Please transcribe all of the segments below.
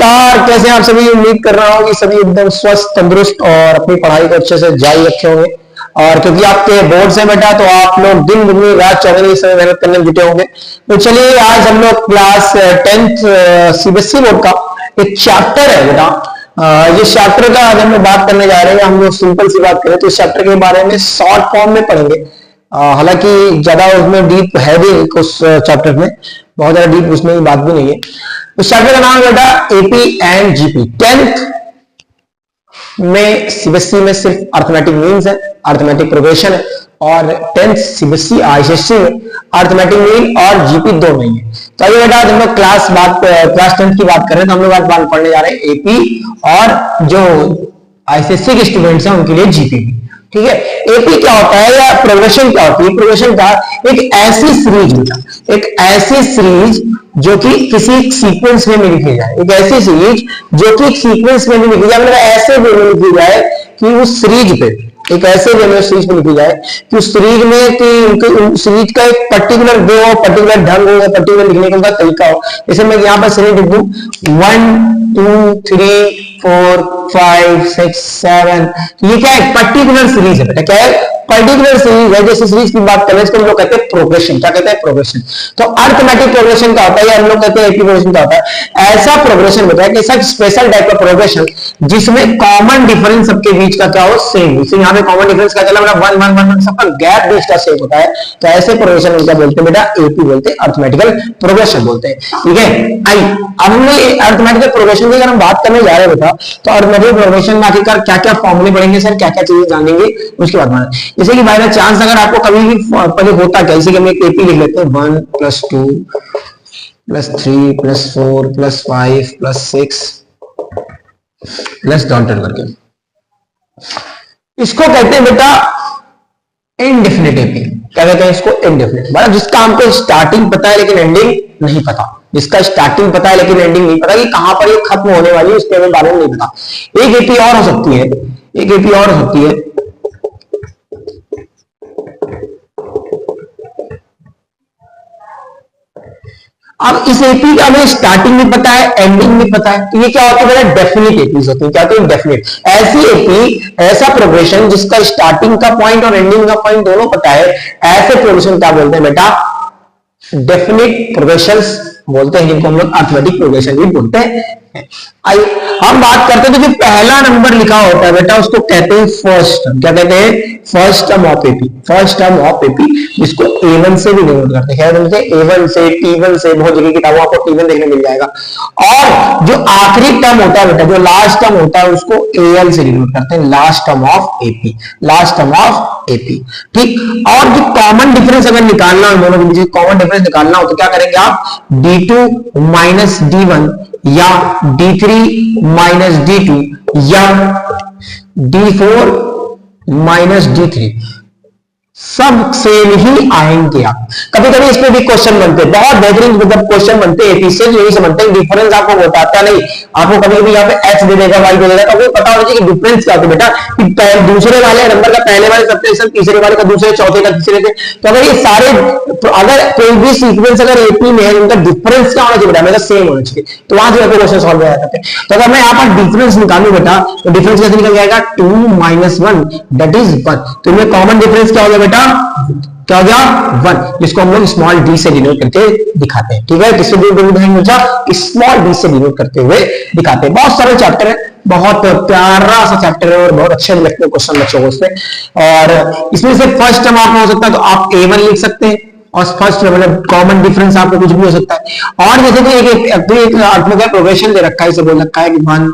नमस्कार, कैसे हैं आप सभी। उम्मीद कर रहा हूँ कि सभी एकदम स्वस्थ, तंदुरुस्त और अपनी पढ़ाई को अच्छे से जारी रखे होंगे। और क्योंकि आपके बोर्ड से बेटा, तो आप लोग दिन दुगनी रात चौगनी समय मेहनत करने में जुटे होंगे। तो चलिए, आज हम लोग क्लास 10th सीबीएसई बोर्ड का एक चैप्टर है बेटा। ये चैप्टर का आज हम लोग बात करने जा रहे हैं। हम लोग सिंपल सी बात करें तो इस चैप्टर के बारे में शॉर्ट फॉर्म में पढ़ेंगे। हालांकि ज्यादा उसमें डीप है भी उस चैप्टर में, बहुत ज्यादा डीप उसमें बात भी नहीं है। उस चैप्टर का नाम है बेटा एपी एंड जीपी। 10th में सीबीएसई में सिर्फ अर्थमेटिक मीन्स है, अर्थमेटिक प्रोग्रेशन है, और 10th सीबीएसई आईसीएसई में अर्थमेटिक मीन और जीपी दो नहीं है। तो आइए बेटा, हम लोग क्लास 10th की बात कर रहे हैं, तो हम लोग आज बात पढ़ने जा रहे हैं एपी और जो आईसीएसई के स्टूडेंट्स हैं उनके लिए जीपी। ठीक है, एपी क्या होता है या प्रोग्रेशन क्या होती है? प्रोग्रेशन का एक ऐसी सीरीज बेटा, एक ऐसी सीरीज जो कि किसी सीक्वेंस में लिखी जाए, एक ऐसी सीरीज जो कि सीक्वेंस में लिखी जाए, मतलब ऐसे वे में लिखी जाए कि उस सीरीज पे, एक ऐसे वे में सीरीज पे लिखी जाए कि उस सीरीज में कि सीरीज का एक पर्टिकुलर वे हो, पर्टिकुलर ढंग हो, पर्टिकुलर लिखने का तरीका हो। जैसे मैं यहाँ पर सीरीज लिख दूं 1 2 3 4 5 6 7, ये क्या है? पर्टिकुलर सीरीज है बेटा। क्या है? पर्टिकुलर सीरीज है। जैसे सीरीज की बात करें इसको हम लोग कहते हैं प्रोग्रेशन। क्या कहते हैं? प्रोग्रेशन। तो अर्थमेटिक प्रोग्रेशन क्या होता है या हम लोग कहते हैं एपी प्रोग्रेशन क्या होता है? ऐसा प्रोग्रेशन होता है कि ऐसा स्पेशल टाइप का प्रोग्रेशन जिसमें कॉमन डिफरेंस सबके बीच का क्या हो? सेम। इसे यहाँ पे कॉमन डिफरेंस क्या चला? मतलब 1 1 1 सबका गैप बीच का सेम होता है। तो ऐसे प्रोग्रेशन उनका बोलते हैं बेटा एपी बोलते हैं, अर्थमेटिकल प्रोग्रेशन बोलते हैं। ठीक है, आई अब हम लोग अर्थमेटिकल प्रोग्रेशन की अगर हम बात करने जा रहे हैं बेटा, तो अर्थमेटिकल प्रोग्रेशन में आखिरकार क्या क्या फॉर्मूले पढ़ेंगे सर, क्या क्या चीजें जानेंगे, उसके बाद में जैसे कि बाय चांस अगर आपको कभी भी पहले होता क्या, जैसे कि हम एक एपी लिख लेते हैं 1 + 2 + 3 + 4 + 5 + 6 प्लस डॉट करके, इसको कहते हैं बेटा इनडेफिनिट एपी। क्या कहते हैं इसको? इनडेफिनिट। मतलब जिसका हमको स्टार्टिंग पता है लेकिन एंडिंग नहीं पता, जिसका स्टार्टिंग पता है लेकिन एंडिंग नहीं पता कि कहां पर ये खत्म होने वाली है, उसके बारे में नहीं पता। एक एपी और हो सकती है, एक एपी और हो सकती है अब इस एपी का हमें स्टार्टिंग भी पता है, एंडिंग भी पता है। तो ये क्या होता है? डेफिनिट एपीज होती है। क्या होती है? डेफिनिट। ऐसी एपी, ऐसा प्रोग्रेशन जिसका स्टार्टिंग का पॉइंट और एंडिंग का पॉइंट दोनों पता है, ऐसे प्रोग्रेशन क्या बोलते हैं बेटा? डेफिनिट प्रोग्रेशंस बोलते हैं, जिनको हम लोग अर्थमेटिक प्रोग्रेशन भी बोलते हैं। आइए हम बात करते हैं तो जो पहला नंबर लिखा होता है बेटा उसको कहते हैं फर्स्ट टर्म। क्या कहते हैं? First term of AP. First term of AP, जिसको A1 से भी डिनोट करते हैं। A1 से, T1 से, बहुत जगह किताबों आपको T1 देखने मिल जाएगा। और जो आखिरी टर्म होता है बेटा, जो लास्ट टर्म होता है, उसको AL से डिनोट करते हैं, last term of AP. Last term of AP. ठीक। और जो कॉमन डिफरेंस अगर निकालना हो, दोनों के बीच कॉमन डिफरेंस निकालना हो तो क्या करेंगे आप? D2 - D1 या D3 - D2 या D4 - D3, सब सेम ही आएंगे। आप कभी कभी इसमें भी क्वेश्चन बनते हैं, बहुत बेहतरीन मतलब क्वेश्चन बनते हैं एपी से, यही से बनते हैं। डिफरेंस आपको बताता नहीं, आपको कभी कभी यहाँ पे x दे देगा, y दे देगा, तो आपको पता होना चाहिए कि डिफरेंस क्या होता है बेटा, कि दूसरे वाले नंबर का पहले वाले सब्ट्रैक्शन, तीसरे वाले का दूसरे, चौथे का तीसरे से। तो अगर ये सारे, अगर कोई भी सीक्वेंस अगर एपी में है, उनका डिफरेंस क्या होना चाहिए बेटा? मतलब सेम होना चाहिए, तो वहां से क्वेश्चन सॉल्व हो जाते हैं। तो अगर मैं यहाँ पर डिफरेंस निकालू बेटा, तो डिफरेंस कैसे निकल जाएगा? 2 - 1 दैट इज 1। तो इनमें कॉमन डिफरेंस क्या हो गया बेटा? क्या हो गया? 1, जिसको हम लोग स्मॉल डी से डिनोट करके दिखाते हैं। ठीक है, किससे स्मॉल डी से डिनोट करते हुए दिखाते हैं। बहुत सारे चैप्टर है, बहुत प्यारा सा चैप्टर है और बहुत अच्छे लगते हैं क्वेश्चन बच्चों को उससे। और इसमें से फर्स्ट टर्म आपका हो सकता है तो आप A1 लिख सकते हैं, और फर्स्ट मतलब कॉमन डिफरेंस आपको कुछ भी हो सकता है। और जैसे कि एक अर्थमेटिकल प्रोग्रेशन दे रखा है, इसे बोल रखा है कि 1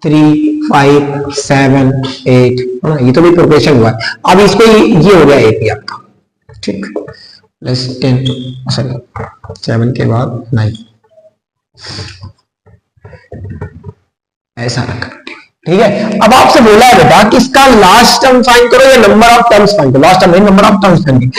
3 5 7 8, ये तो भी प्रोग्रेशन हुआ है। अब इसको ये हो गया एपी आपका। ठीक, प्लस 10 सॉरी 7 के बाद 9, ऐसा रखा। ठीक है, अब आपसे बोला है बेटा कि इसका लास्ट टर्म फाइंड करो या नंबर ऑफ टर्म्स फाइंड करो। लास्ट टर्म नहीं, नंबर ऑफ टर्म्स फाइंड।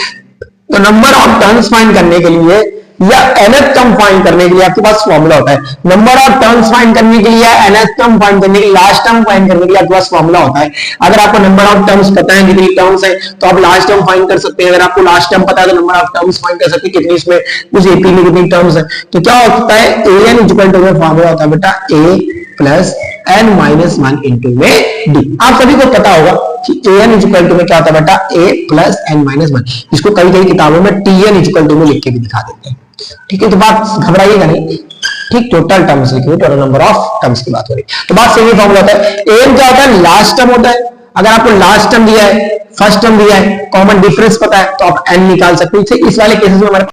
तो नंबर ऑफ टर्म्स फाइंड करने के लिए या nth टर्म फाइंड करने के लिए आपके पास फॉर्मूला होता है। नंबर ऑफ टर्म्स फाइंड करने के लिए या nth टर्म फाइंड करने के लिए, लास्ट टर्म फाइंड करने के लिए आपके पास फॉर्मूला होता है। अगर आपको नंबर ऑफ टर्म्स पता है कितनी टर्म्स है तो आप लास्ट टर्म फाइंड कर सकते हैं। अगर आपको लास्ट टर्म पता है तो नंबर ऑफ टर्म्स फाइंड कर सकते हैं कितनी इसमें उस एपी में कितनी टर्म्स है। तो क्या होता है? an = फॉर्मूला होता है बेटा a plus n minus 1 into में d। आप सभी को पता होगा कि an इक्वल टू में क्या होता है बेटा, a प्लस n माइनस 1, जिसको कई कई किताबों में tn इक्वल टू में लिख के भी दिखा देते हैं। ठीक है, तो बात घबराइएगा नहीं, ठीक, टोटल टर्म्स लिखिए, टोटल नंबर ऑफ टर्म्स की बात हो रही है। तो बात सही फॉर्मूला होता है, an क्या होता है, लास्ट टर्म होता है। अगर आपको लास्ट टर्म दिया है, फर्स्ट टर्म दिया है, कॉमन डिफरेंस पता है, तो आप n निकाल सकते हैं। इस वाले केसेस में हमारे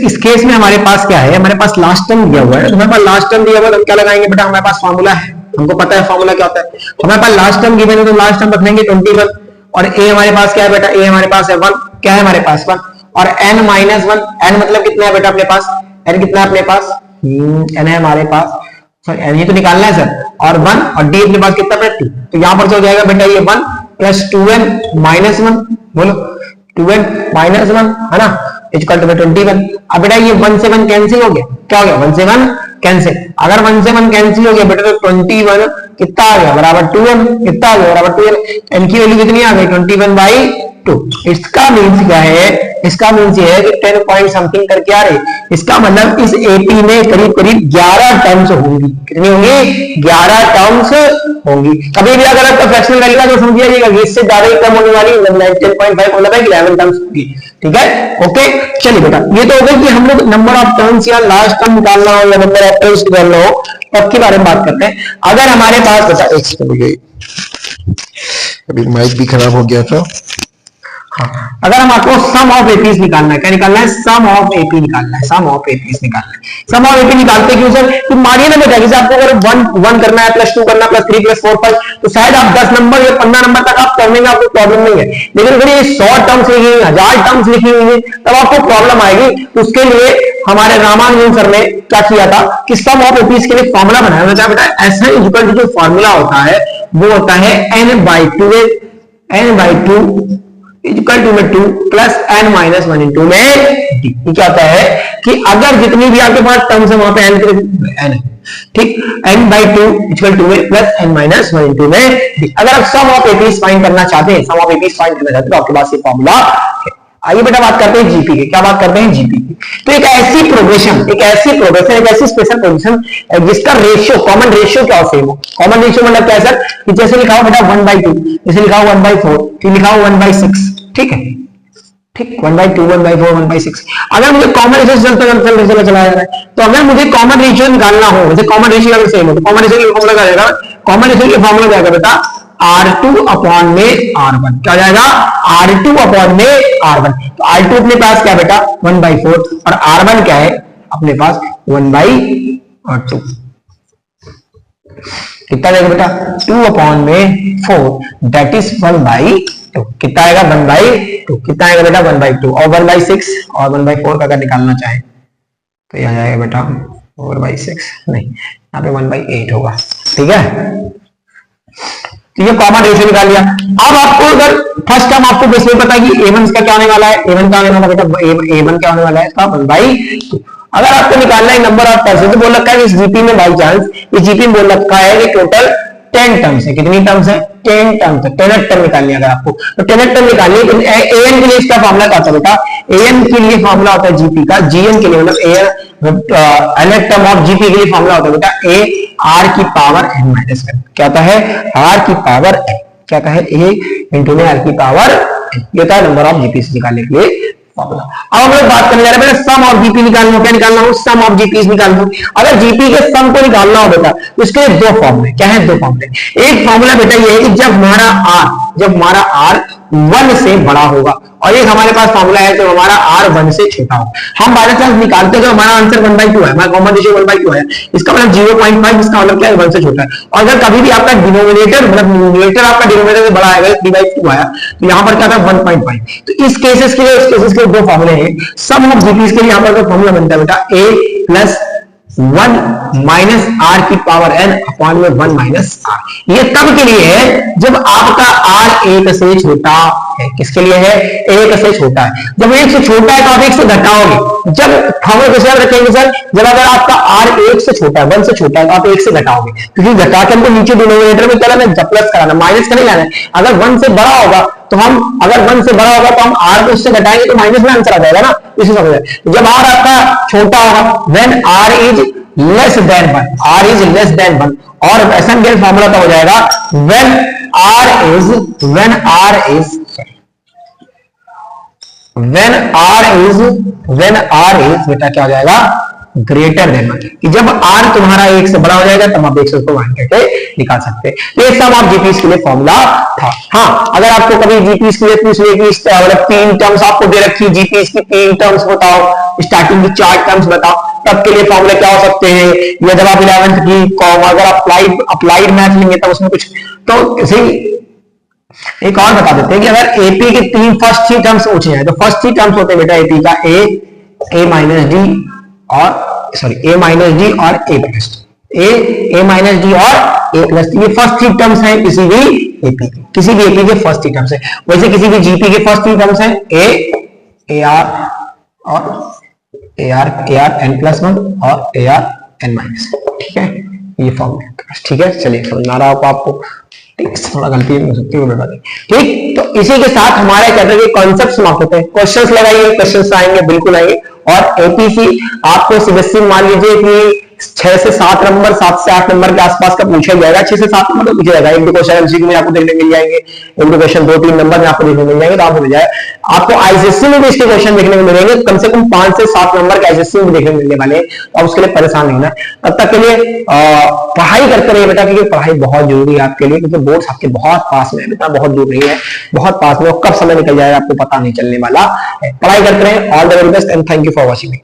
इस केस में हमारे पास क्या है, हमारे पास लास्ट टर्म दिया हुआ है। तो हमारे पास लास्ट टर्म दिया हुआ है, तो हम क्या लगाएंगे बेटा, हमारे पास फॉर्मूला है, हमको पता है फॉर्मूला क्या होता है। हमारे पास लास्ट टर्म गिवन है, तो लास्ट टर्म रख लेंगे 21, और a हमारे पास क्या है बेटा, a हमारे पास है 1, क्या है हमारे पास 1, और n माइनस 1, n मतलब कितना है बेटा अपने पास, n कितना है अपने पास, n है हमारे पास, सॉरी n ही तो निकालना है सर, और 1, और d अपने पास कितना बेटा 2, तो यहां पर हो जाएगा बेटा ये 1 प्लस 2n माइनस 1, बोलो 2n माइनस 1 है ना, इक्वल टू 21। अब बेटा ये 1 से 1 कैंसिल हो गया, क्या हो गया, 1 से 1 कैंसिल। अगर 1 से 1 कैंसिल हो गया बेटा, तो 21 कितना आ गया, बराबर 2n, कितना आ गया, बराबर 2n। n की वैल्यू कितनी आ गई, 21/2। इसका मीन्स क्या है, इसका मीन्स ये है कि 10 पॉइंट समथिंग करके आ रही, इसका मतलब इस एपी में करीब करीब 11 टर्म्स होंगी। कितनी होंगी, 11 टर्म्स होंगी। कभी भी अगर आपका फ्रैक्शनल वैल्यू का तो समझिए इससे ज्यादा ही कम होने वाली 10.5 मतलब है 11 टर्म्स होगी। ठीक है, ओके, चलिए बेटा, ये तो हो गई कि हम लोग नंबर ऑफ टर्म्स या लास्ट टर्म निकालना हो या नंबर ऑफ टर्म्स निकालना हो, तब के बारे में बात करते हैं। अगर हमारे पास बता, एक सेकंड, अभी माइक भी खराब हो गया था। हाँ, अगर हम आपको सम ऑफ एपीज निकालना है, क्या निकालना है, सम ऑफ एपी निकालना है, सम ऑफ एपीज निकालना है। सम ऑफ एपी निकालते क्यों सर, तो मानिए ना बेटा, जैसे आपको अगर 1 करना है, +2 करना है, +3 +4 5, तो शायद आप 10 नंबर या 15 नंबर तक आप करने में आपको प्रॉब्लम नहीं है। लेकिन अगर ये 100 टर्म्स लिखी हुई, 1000 टर्म्स लिखी हुई है, तब आपको प्रॉब्लम आएगी। तो उसके लिए हमारे रामानुजन सर ने क्या किया था कि सम ऑफ एपीज के लिए फॉर्मूला बनाया था बेटा। ऐसा इक्वल जो फॉर्मूला होता है वो होता है n/2 इक्वल टू में 2 प्लस n माइनस 1 इंटू में d। क्या होता है कि अगर जितनी भी आपके पास टर्म्स है वहां पे n है, ठीक, n/2 इक्वल टू में प्लस n माइनस 1 इंटू में d। अगर आप सम ऑफ एपीज फाइंड करना चाहते हैं, सम ऑफ एपीज फाइंड करना चाहते हैं, तो आपके पास ये फॉर्मूला है। आइए बेटा बात करते हैं जीपी की। क्या बात करते हैं, जीपी की। तो एक ऐसी प्रोग्रेशन, एक ऐसी स्पेशल पोजीशन जिसका रेशियो, कॉमन रेशियो क्या हो, सेम हो। कॉमन रेशियो मतलब क्या है सर, कि जैसे लिखा हो बेटा 1/2, जैसे लिखा हो 1/4, फिर लिखा हो 1/6, ठीक है, ठीक, 1/2 1/4 1/6। अगर मुझे कॉमन रेशियो चलता चला जा रहा है, तो अगर मुझे कॉमन रेशियो निकालना हो, जैसे कॉमन रेशियो अगर सेम हो, तो कॉमन रेशियो का फॉर्मूला क्या जाएगा, कॉमन रेशियो का फॉर्मूला जाएगा बेटा R2 अपॉन में R1। क्या जाएगा, R2 अपॉन में R1। तो R2 अपने पास क्या बेटा 1/4, और R1 क्या है अपने पास 1/2। कितना जाएगा बेटा 2 अपॉन में 4, दैट इज 1/2। कितना आएगा 1/2, कितना आएगा बेटा 1/2, और 1/6 और 1/4 का अगर निकालना चाहे तो यह जाएगा बेटा 4/6, नहीं यहाँ पे 1/8 होगा। ठीक है, तो ये कॉमन रेशियो निकाल लिया। अब आपको अगर फर्स्ट टर्म आपको बेसिकली पता है कि a1 का क्या होने वाला है, a1 का होने वाला बेटा a1 क्या होने वाला है इसका 1/2। अगर आपको निकालना है नंबर ऑफ टर्म्स, तो बोल रखा है इस जीपी में बाई चांस, इस जीपी में बोल रखा है कि टोटल 10 टर्म्स है। कितनी टर्म्स है, 10 टर्म्स है। 10 टर्म निकालनी है अगर आपको, तो 10 टर्म निकालनी है। एएन के लिए इसका फॉर्मूला क्या होता है बेटा, एएन के लिए फॉर्मूला होता है जीपी का, जीएन के लिए मतलब एन टर्म ऑफ जीपी के लिए फॉर्मूला होता है बेटा ए आर की पावर n माइनस 1। क्या होता है, आर की पावर n, क्या होता है ए इंटू में आर की पावर n। ये होता है नंबर ऑफ जीपी से निकालने के लिए फॉर्मूला। अब हम लोग बात करने जा रहे हैं सम ऑफ जीपी निकालना हो। क्या निकालना हो, सम ऑफ जीपी निकालना हो। अगर जीपी के सम को निकालना हो बेटा, तो इसके लिए दो फॉर्मूले, क्या है, दो फॉर्मूले। एक फॉर्मूला बेटा ये है कि जब हमारा आर 1 से बड़ा होगा, और एक हमारे पास फॉर्मूला है जब हमारा आर 1 से छोटा हो। हम बाय चांस निकालते हैं तो हमारा आंसर 1/2 है, हमारा कॉमन रेशियो 1/2 है, इसका मतलब 0.5, इसका मतलब क्या है 1 से छोटा है। और अगर कभी भी आपका डिनोमिनेटर मतलब न्यूमरेटर आपका डिनोमिनेटर से बड़ा आएगा, 3/2 आया, तो यहाँ पर क्या था 1.5। तो इस केसेस के लिए, इस केसेस के दो फॉर्मूले हैं। सम ऑफ जीपीज के लिए यहाँ पर फॉर्मूला बनता है बेटा a प्लस 1 माइनस आर की पावर n अपॉन में 1 माइनस आर। ये तब के लिए है जब आपका r 1 से छोटा किसके लिए है? एक से छोटा है। जब एक से छोटा है तो आप एक से घटाओगे। जब फॉर्मूला कैसे रखेंगे सर? जब अगर आपका r एक से छोटा है, 1 से छोटा है, तो आप एक से घटाओगे, क्योंकि घटा के हमको नीचे डिनोमिनेटर में क्या लाना है? प्लस कराना, माइनस का नहीं लाना है। अगर 1 से बड़ा होगा तो हम r को उससे घटाएंगे तो माइनस में आंसर आ जाएगा ना, इसी समझ। जब r आपका छोटा होगा, when r is less than 1, r is less than 1, और एसएनगेल फॉर्मूला तो हो जाएगा व्हेन r इज बेटा क्या हो जाएगा? ग्रेटर देन 1, कि जब r तुम्हारा 1 से बड़ा हो जाएगा तब आप 1 को मान करके निकाल सकते हैं। ये सब आप जीपीएस के लिए फॉर्मूला था। हाँ, अगर आपको कभी जीपीएस के लिए पूछ ले कि मतलब 3 टर्म्स आपको दे रखी, जीपीएस की 3 टर्म्स बताओ, स्टार्टिंग की 4 टर्म्स बताओ, तब के लिए फॉर्मूला क्या हो सकते हैं? या जब आप 11th की अगर अप्लाइड मैथ लेंगे तब उसमें कुछ तो एक और बता देते हैं कि अगर एपी के 3 फर्स्ट 3 टर्म्स पूछे हैं तो फर्स्ट 3 टर्म्स होते हैं बेटा एपी का ए माइनस डी और ए माइनस डी और ए प्लस ए माइनस डी और ए प्लस, ये फर्स्ट 3 टर्म्स हैं किसी भी एपी के फर्स्ट 3 टर्म्स है। वैसे किसी भी जीपी के फर्स्ट 3 टर्म्स हैं ए आर और ए आर एन प्लस 1 और ए आर एन माइनस, ठीक है, ये फॉर्मूला, ठीक है। चलिए समझ आ रहा होगा आपको, थोड़ा गलती हो सकती है बता दें, ठीक। तो इसी के साथ हमारे चैप्टर के कॉन्सेप्ट समाप्त होते हैं। क्वेश्चंस लगाइए, क्वेश्चंस आएंगे, बिल्कुल आएंगे। और एपीसी आपको सीबीएसई मान लीजिए कि 6 से 7 नंबर, 7 से 8 नंबर के आसपास का पूछा जाएगा, 6 से 7 नंबर तो पूछा जाएगा। एक दो क्वेश्चन एमसीक्यू में आपको देखने मिल जाएंगे, एक दो क्वेश्चन 2-3 नंबर में आपको देखने मिल जाएंगे, तो आपको मिल जाए। आपको आईसीएससी में भी इसके क्वेश्चन देखने को मिलेंगे, कम से कम 5 से 7 नंबर के आईसीएससी में देखने मिलने वाले हैं, तो उसके लिए परेशान नहीं होना। तब तक के लिए पढ़ाई करते रहिए बेटा, क्योंकि पढ़ाई बहुत जरूरी है आपके लिए, क्योंकि बोर्ड आपके बहुत पास में है बेटा, बहुत दूर नहीं है, बहुत पास में। कब समय निकल जाएगा आपको पता नहीं चलने वाला है। पढ़ाई करते रहे। All the very best and thank you for watching.